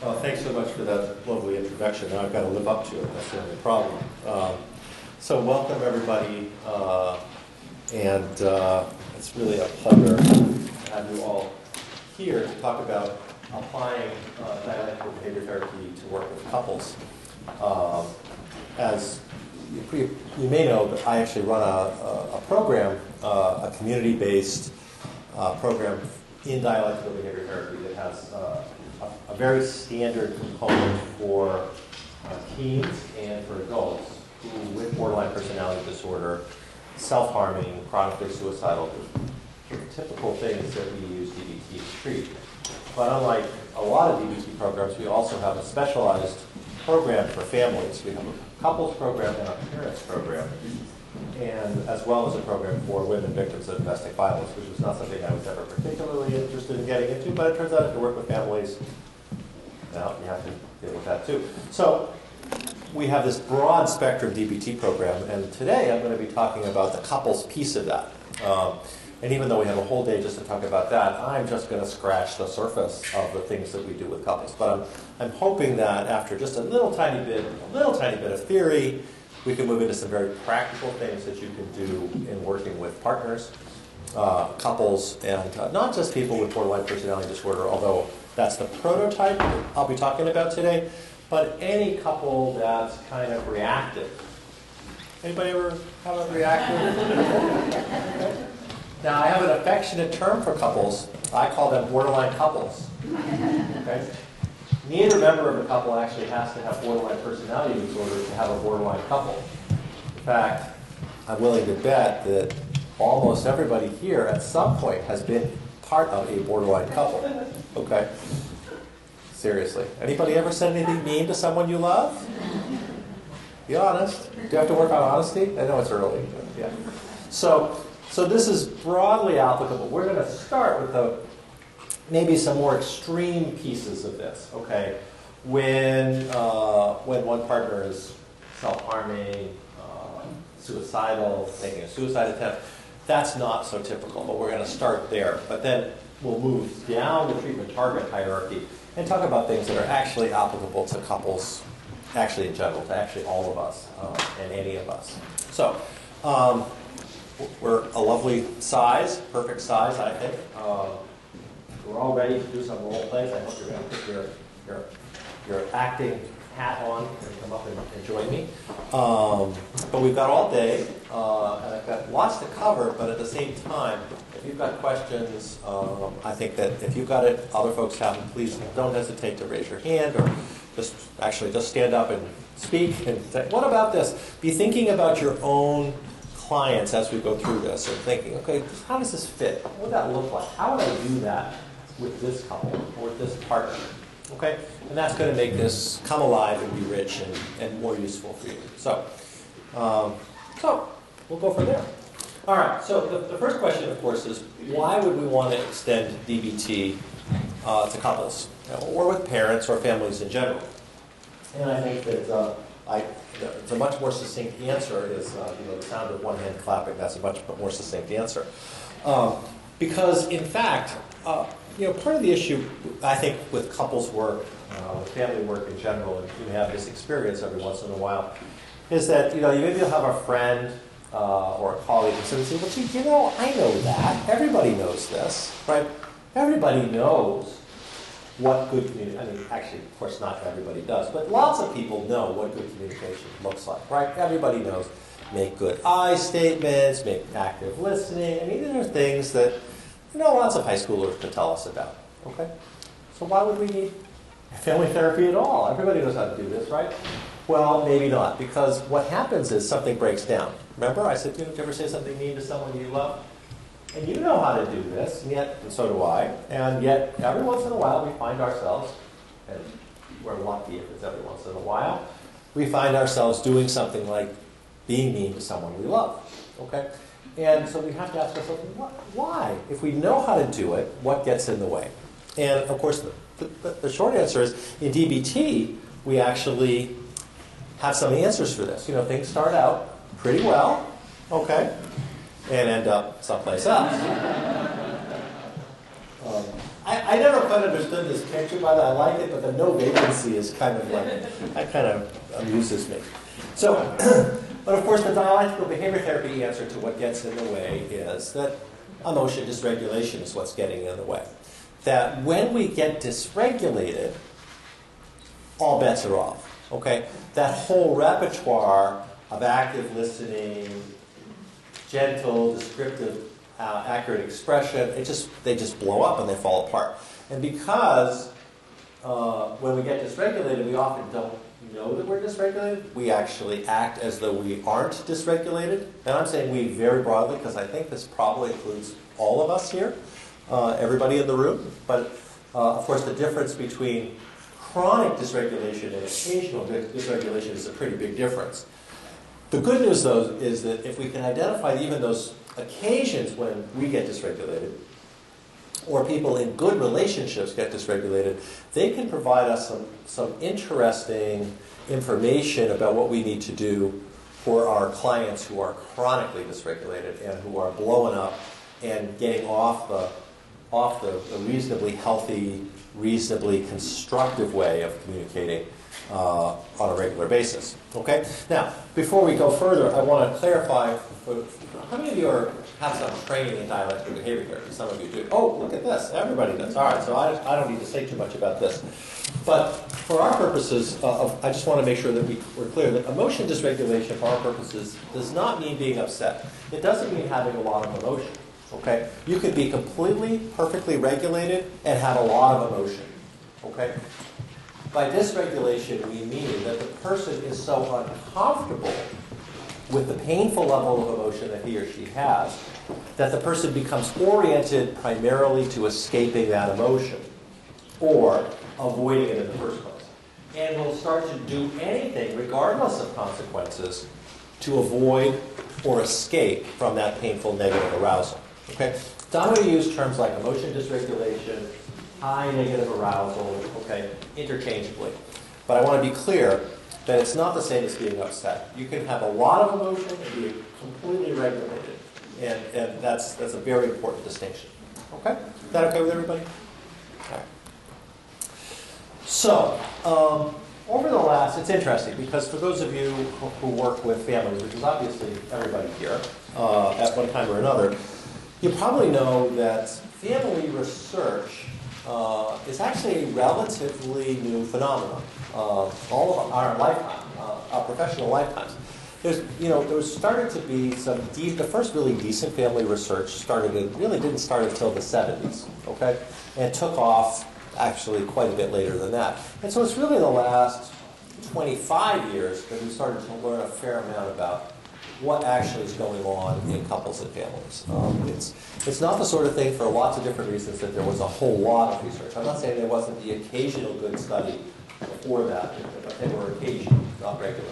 Well, thanks so much for that lovely introduction. Now I've got to live up to it. That's the only problem. So welcome, everybody. It's really a pleasure to have you all here to talk about applying dialectical behavior therapy to work with couples. As you may know, that I actually run a program, a community-based program in dialectical behavior therapy that has a very standard component for teens and for adults who, with borderline personality disorder, self-harming, chronically suicidal, the typical things that we use DBT to treat. But unlike a lot of DBT programs, we also have a specialized program for families. We have a couples program and a parents program, and as well as a program for women victims of domestic violence, which was not something I was ever particularly interested in getting into, but it turns out if you work with families, now you have to deal with that too. So we have this broad spectrum DBT program, and today I'm going to be talking about the couples piece of that. And even though we have a whole day just to talk about that, I'm just going to scratch the surface of the things that we do with couples. But I'm hoping that after just a little tiny bit of theory, we can move into some very practical things that you can do in working with partners, couples, and not just people with borderline personality disorder, although that's the prototype I'll be talking about today, but any couple that's kind of reactive. Anybody ever have a reactive? Okay. Now, I have an affectionate term for couples. I call them borderline couples. Okay? Neither member of the couple actually has to have borderline personality disorder to have a borderline couple. In fact, I'm willing to bet that almost everybody here at some point has been part of a borderline couple. Okay? Seriously. Anybody ever said anything mean to someone you love? Be honest. Do you have to work on honesty? I know it's early. But yeah. So this is broadly applicable. We're going to start with maybe some more extreme pieces of this. Okay, when one partner is self-harming, suicidal, making a suicide attempt, that's not so typical. But we're going to start there. But then we'll move down the treatment target hierarchy and talk about things that are actually applicable to couples, actually in general, to actually all of us and any of us. So. We're a lovely size, perfect size, I think. We're all ready to do some role plays. I hope you're going to put your acting hat on and come up and join me. But we've got all day, and I've got lots to cover, but at the same time, if you've got questions, I think that if you've got it, other folks haven't, please don't hesitate to raise your hand or just stand up and speak and say, what about this? Be thinking about your own clients as we go through this and thinking, okay, how does this fit? What would that look like? How would I do that with this couple or with this partner? Okay? And that's going to make this come alive and be rich and more useful for you. So we'll go from there. All right, so the first question, of course, is why would we want to extend DBT to couples or with parents or families in general? And I think that it's a much more succinct answer is the sound of one hand clapping. That's a much more succinct answer. Because, in fact, part of the issue, I think, with couples work, with family work in general, and you have this experience every once in a while, is that, maybe you'll have a friend or a colleague and say, well, gee, I know that. Everybody knows this, right? Everybody knows what good communication, actually, of course, not everybody does, but lots of people know what good communication looks like, right? Everybody knows make good I statements, make active listening. These are things that, lots of high schoolers could tell us about, okay? So why would we need family therapy at all? Everybody knows how to do this, right? Well, maybe not, because what happens is something breaks down. Remember, I said, did you ever say something mean to someone you love? And you know how to do this, and so do I. And yet, every once in a while, we find ourselves, and we're lucky if it's every once in a while, we find ourselves doing something like being mean to someone we love. Okay? And so we have to ask ourselves, why? If we know how to do it, what gets in the way? And of course, the short answer is, in DBT, we actually have some answers for this. Things start out pretty well, okay? And end up someplace else. I never quite understood this picture, by the way. I like it, but the no vacancy is kind of like, that kind of amuses me. So, but of course the dialectical behavior therapy answer to what gets in the way is that emotion dysregulation is what's getting in the way. That when we get dysregulated, all bets are off. Okay? That whole repertoire of active listening, gentle, descriptive, accurate expression, they just blow up and they fall apart. And because when we get dysregulated, we often don't know that we're dysregulated. We actually act as though we aren't dysregulated. And I'm saying we very broadly because I think this probably includes all of us here, everybody in the room. But of course the difference between chronic dysregulation and occasional dysregulation is a pretty big difference. The good news, though, is that if we can identify even those occasions when we get dysregulated, or people in good relationships get dysregulated, they can provide us some interesting information about what we need to do for our clients who are chronically dysregulated and who are blowing up and getting off the reasonably healthy, reasonably constructive way of communicating on a regular basis. Okay? Now, before we go further, I want to clarify, how many of you have some training in dialectical behavior therapy? Some of you do. Oh, look at this. Everybody does. All right, so I don't need to say too much about this. But for our purposes, I just want to make sure that we're clear that emotion dysregulation, for our purposes, does not mean being upset. It doesn't mean having a lot of emotion. Okay? You can be completely, perfectly regulated and have a lot of emotion. Okay? By dysregulation, we mean that the person is so uncomfortable with the painful level of emotion that he or she has that the person becomes oriented primarily to escaping that emotion or avoiding it in the first place. And will start to do anything, regardless of consequences, to avoid or escape from that painful negative arousal. Okay? So I'm going to use terms like emotion dysregulation, high negative arousal, okay, interchangeably. But I want to be clear that it's not the same as being upset. You can have a lot of emotion and be completely regulated. And that's a very important distinction. Okay? Is that okay with everybody? All right. So, over the last, it's interesting because for those of you who work with families, which is obviously everybody here at one time or another, you probably know that family research is actually a relatively new phenomenon. All of our lifetime, our professional lifetimes. There started to be the first really decent family research really didn't start until the 70s, okay? And took off actually quite a bit later than that. And so it's really the last 25 years that we started to learn a fair amount about what actually is going on in couples and families. It's not the sort of thing, for lots of different reasons, that there was a whole lot of research. I'm not saying there wasn't the occasional good study before that, but they were occasional, not regular.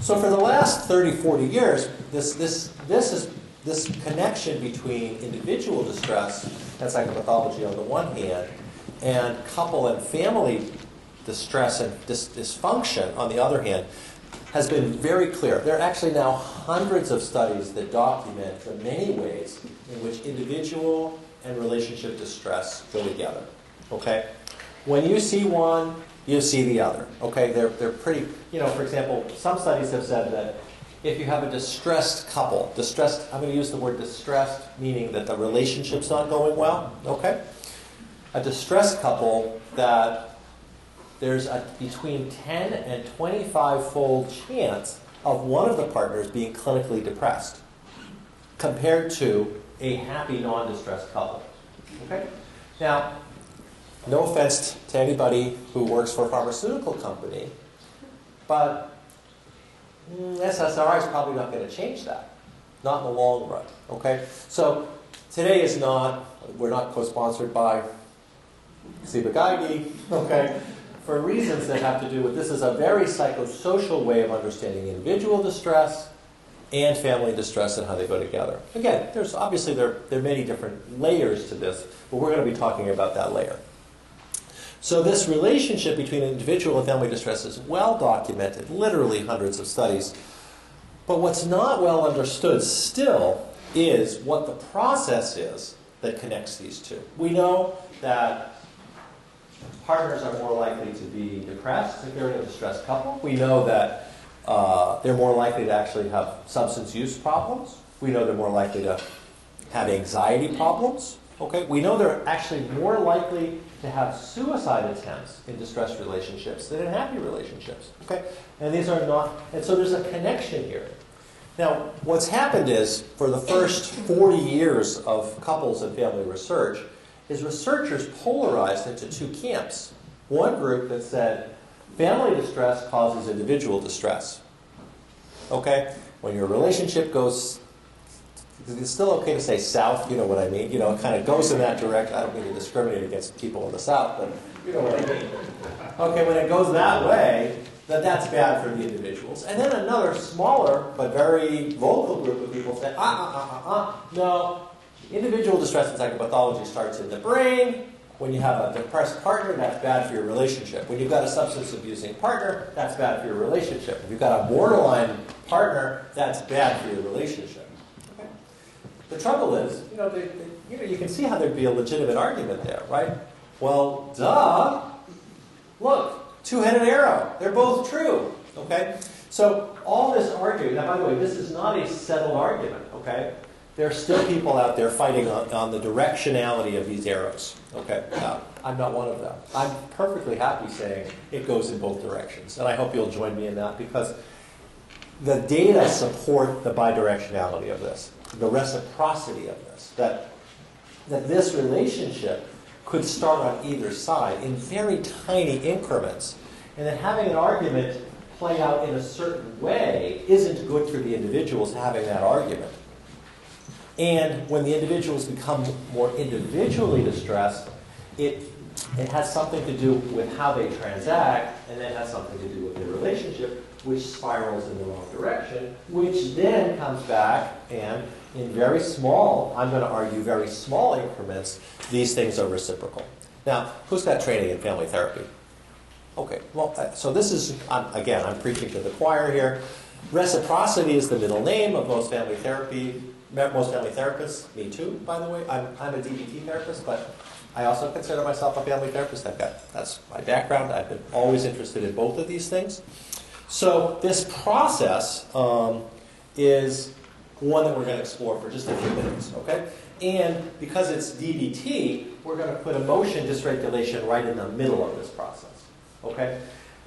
So for the last 30, 40 years, this connection between individual distress and psychopathology on the one hand, and couple and family distress and dysfunction on the other hand, has been very clear. There are actually now hundreds of studies that document the many ways in which individual and relationship distress go together. Okay? When you see one, you see the other. Okay? They're pretty, for example, some studies have said that if you have a distressed couple, I'm going to use the word distressed, meaning that the relationship's not going well. Okay? A distressed couple, that there's a between 10 and 25-fold chance of one of the partners being clinically depressed compared to a happy, non-distressed couple. Okay? Now, no offense to anybody who works for a pharmaceutical company, but SSRI is probably not going to change that. Not in the long run. Okay? So, today we're not co-sponsored by Ciba-Geigy, okay? For reasons that have to do with, this is a very psychosocial way of understanding individual distress and family distress and how they go together. Again, there are many different layers to this, but we're going to be talking about that layer. So this relationship between individual and family distress is well documented, literally hundreds of studies. But what's not well understood still is what the process is that connects these two. We know that partners are more likely to be depressed if they're in a distressed couple. We know that they're more likely to actually have substance use problems. We know they're more likely to have anxiety problems. Okay? We know they're actually more likely to have suicide attempts in distressed relationships than in happy relationships. Okay? And these are not, and so there's a connection here. Now, what's happened is, for the first 40 years of couples and family research, is researchers polarized into two camps. One group that said, family distress causes individual distress. Okay? When your relationship goes, it's still okay to say south, you know what I mean? You know, it kind of goes in that direction. I don't mean to discriminate against people in the south, but you know what I mean. Okay, when it goes that way, that's bad for the individuals. And then another smaller but very vocal group of people say, no, individual distress and psychopathology starts in the brain. When you have a depressed partner, that's bad for your relationship. When you've got a substance abusing partner, that's bad for your relationship. If you've got a borderline partner, that's bad for your relationship. Okay? The trouble is, you can see how there'd be a legitimate argument there, right? Well, duh. Look, two-headed arrow. They're both true. Okay? So all this arguing, now by the way, this is not a settled argument, okay? There are still people out there fighting on the directionality of these arrows. Okay, I'm not one of them. I'm perfectly happy saying it goes in both directions, and I hope you'll join me in that because the data support the bidirectionality of this, the reciprocity of this, that this relationship could start on either side in very tiny increments, and that having an argument play out in a certain way isn't good for the individuals having that argument. And when the individuals become more individually distressed, it has something to do with how they transact, and then has something to do with their relationship, which spirals in the wrong direction, which then comes back, and in very small, I'm going to argue very small increments, these things are reciprocal. Now, who's got training in family therapy? Okay, well, so this is, again, I'm preaching to the choir here. Reciprocity is the middle name of most family therapy. Most family therapists, me too, by the way. I'm a DBT therapist, but I also consider myself a family therapist. That's my background. I've been always interested in both of these things. So this process is one that we're going to explore for just a few minutes, okay? And because it's DBT, we're going to put emotion dysregulation right in the middle of this process, okay?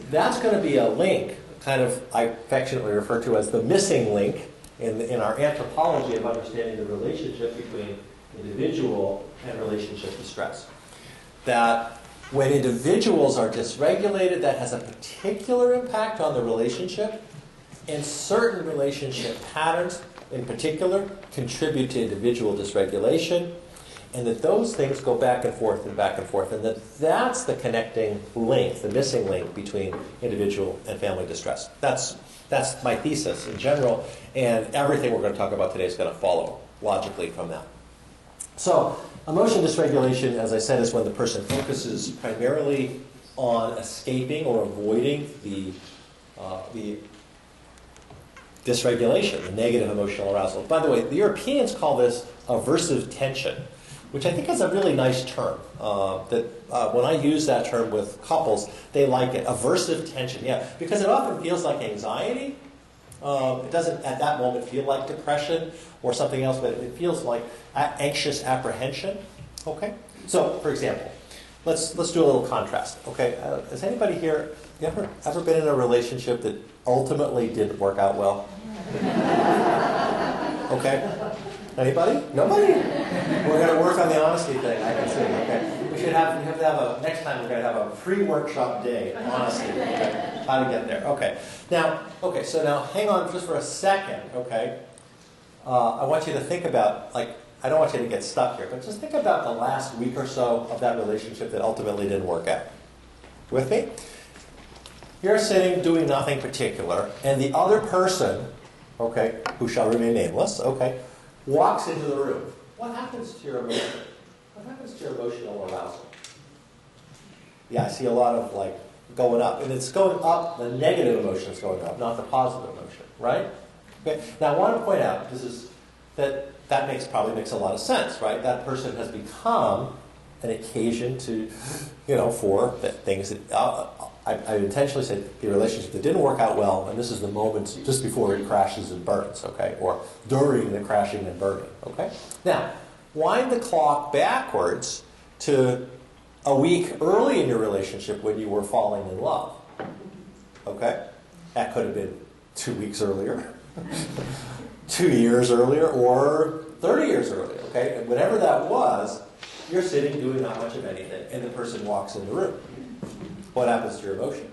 That's going to be a link, kind of I affectionately refer to as the missing link, in our anthropology of understanding the relationship between individual and relationship distress. That when individuals are dysregulated, that has a particular impact on the relationship, and certain relationship patterns in particular contribute to individual dysregulation, and that those things go back and forth, and that's the connecting link, the missing link between individual and family distress. That's my thesis in general, and everything we're going to talk about today is going to follow logically from that. So, emotion dysregulation, as I said, is when the person focuses primarily on escaping or avoiding the dysregulation, the negative emotional arousal. By the way, the Europeans call this aversive tension, which I think is a really nice term. When I use that term with couples, they like it. Aversive tension, yeah, because it often feels like anxiety. It doesn't at that moment feel like depression or something else, but it feels like anxious apprehension. Okay, so for example, let's do a little contrast. Okay, has anybody here ever been in a relationship that ultimately didn't work out well? Okay. Anybody? Nobody? We're going to work on the honesty thing, I can see. Okay. We have to have next time we're going to have a pre-workshop day, honesty. Okay. How to get there. Okay. So now hang on just for a second, okay? I want you to think about, I don't want you to get stuck here, but just think about the last week or so of that relationship that ultimately didn't work out. With me? You're sitting doing nothing particular, and the other person, okay, who shall remain nameless, okay, walks into the room. What happens to your emotion? What happens to your emotional arousal? Yeah, I see a lot of going up. And it's going up, the negative emotion is going up, not the positive emotion, right? Okay. Now I want to point out, this is that probably makes a lot of sense, right? That person has become an occasion to, for things that I intentionally said the relationship that didn't work out well, and this is the moment just before it crashes and burns, okay, or during the crashing and burning, okay. Now, wind the clock backwards to a week early in your relationship when you were falling in love, okay. That could have been 2 weeks earlier, 2 years earlier, or 30 years earlier, okay? And whatever that was, you're sitting doing not much of anything, and the person walks in the room. What happens to your emotion?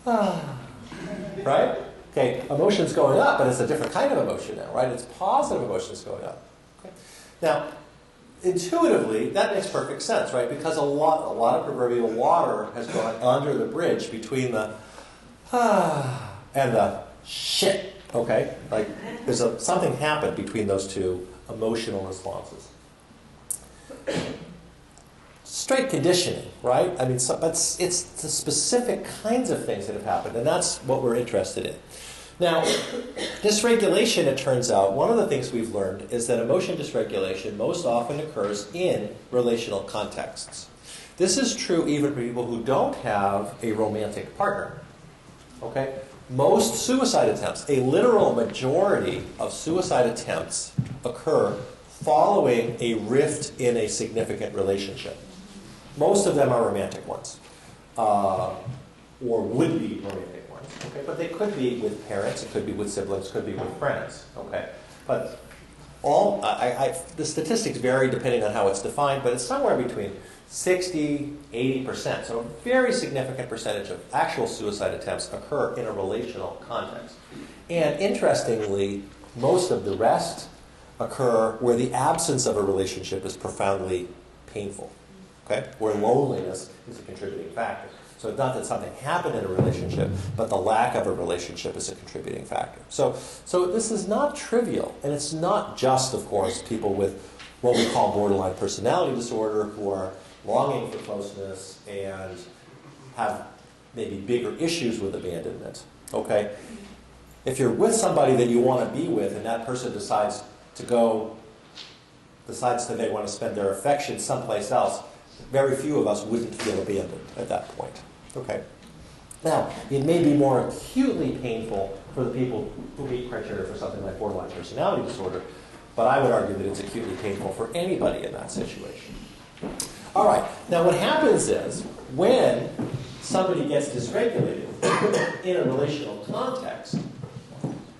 Right? Okay, emotion's going up, but it's a different kind of emotion now, right? It's positive emotions going up. Okay? Now, intuitively, that makes perfect sense, right? Because a lot of proverbial water has gone under the bridge between the and the shit, okay? Like, something happened between those two emotional responses. Straight conditioning, right? I mean, but it's the specific kinds of things that have happened, and that's what we're interested in. Now, dysregulation, it turns out, one of the things we've learned is that emotion dysregulation most often occurs in relational contexts. This is true even for people who don't have a romantic partner, okay? Most suicide attempts, a literal majority of suicide attempts occur following a rift in a significant relationship. Most of them are romantic ones, or would be romantic ones. Okay, but they could be with parents, it could be with siblings, could be with friends. Okay, but the statistics vary depending on how it's defined, but it's somewhere between 60, 80%. So a very significant percentage of actual suicide attempts occur in a relational context. And interestingly, most of the rest occur where the absence of a relationship is profoundly painful, okay? Where loneliness is a contributing factor. So it's not that something happened in a relationship, but the lack of a relationship is a contributing factor. So this is not trivial, and it's not just, of course, people with what we call borderline personality disorder who are longing for closeness and have maybe bigger issues with abandonment, okay? If you're with somebody that you want to be with and that person decides that they want to spend their affection someplace else, very few of us wouldn't feel abandoned at that point. Okay. Now, it may be more acutely painful for the people who meet criteria for something like borderline personality disorder, but I would argue that it's acutely painful for anybody in that situation. All right. Now, what happens is when somebody gets dysregulated in a relational context,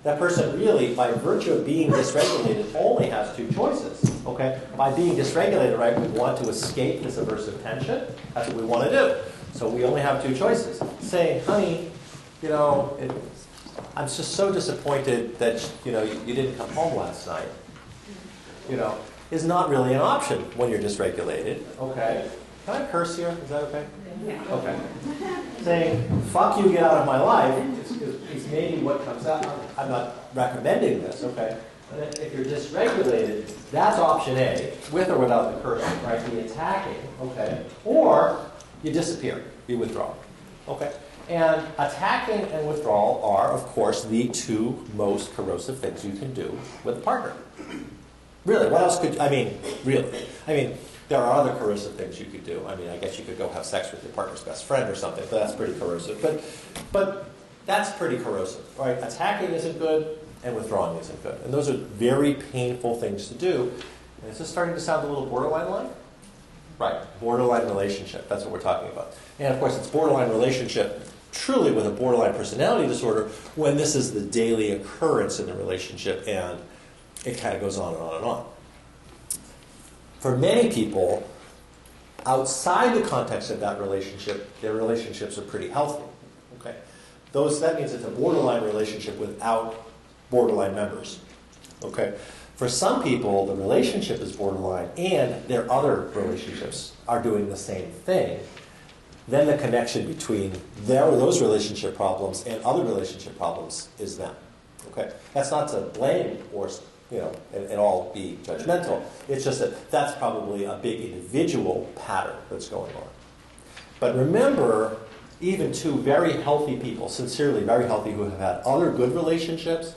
that person really, by virtue of being dysregulated, only has two choices, okay? By being dysregulated, right, we want to escape this aversive tension. That's what we want to do. So we only have two choices. Saying, honey, I'm just so disappointed that, you didn't come home last night, is not really an option when you're dysregulated, okay? Can I curse here? Is that okay? Yeah. Okay. Saying, fuck you, get out of my life, is maybe what comes out. I'm not recommending this, okay? But if you're dysregulated, that's option A, with or without the cursing, right? The attacking, okay? Or you disappear, you withdraw, okay? And attacking and withdrawal are, of course, the two most corrosive things you can do with a partner. Really, what else could you, really. There are other corrosive things you could do. I guess you could go have sex with your partner's best friend or something, but that's pretty corrosive. But that's pretty corrosive, right? Attacking isn't good, and withdrawing isn't good. And those are very painful things to do. And is this starting to sound a little borderline-like? Right, borderline relationship. That's what we're talking about. And of course, it's borderline relationship truly with a borderline personality disorder when this is the daily occurrence in the relationship and it kind of goes on and on and on. For many people, outside the context of that relationship, their relationships are pretty healthy. Okay, that means it's a borderline relationship without borderline members. Okay, for some people, the relationship is borderline and their other relationships are doing the same thing. Then the connection between those relationship problems and other relationship problems is them. Okay, that's not to blame or and all be judgmental. It's just that that's probably a big individual pattern that's going on. But remember, even two very healthy people, sincerely very healthy, who have had other good relationships,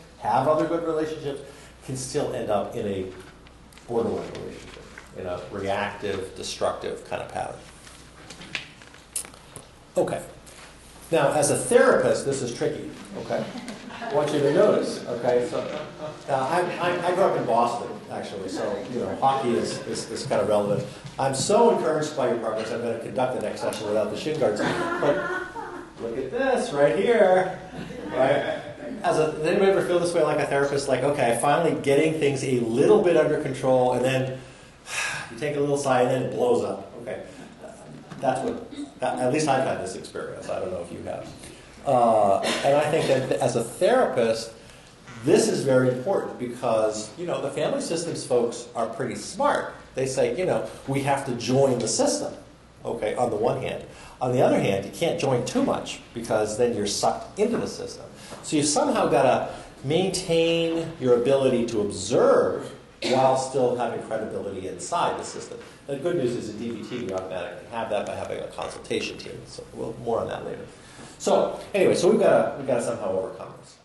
can still end up in a borderline relationship, in a reactive, destructive kind of pattern. Okay. Now, as a therapist, this is tricky, okay? I want you to notice, okay? So, I grew up in Boston, actually, so, you know, hockey is kind of relevant. I'm so encouraged by your progress, I'm going to conduct the next session without the shin guards. But look at this right here, right? Does anybody ever feel this way like a therapist? Like, okay, finally getting things a little bit under control, and then you take a little sigh, and then it blows up. Okay, that's what. At least I've had this experience. I don't know if you have. And I think that as a therapist, this is very important because, you know, the family systems folks are pretty smart. They say, you know, we have to join the system. Okay, on the one hand. On the other hand, you can't join too much because then you're sucked into the system. So you've somehow got to maintain your ability to observe while still having credibility inside the system. The good news is in DBT we automatically have that by having a consultation team. So more on that later. So anyway, so we've got to somehow overcome this.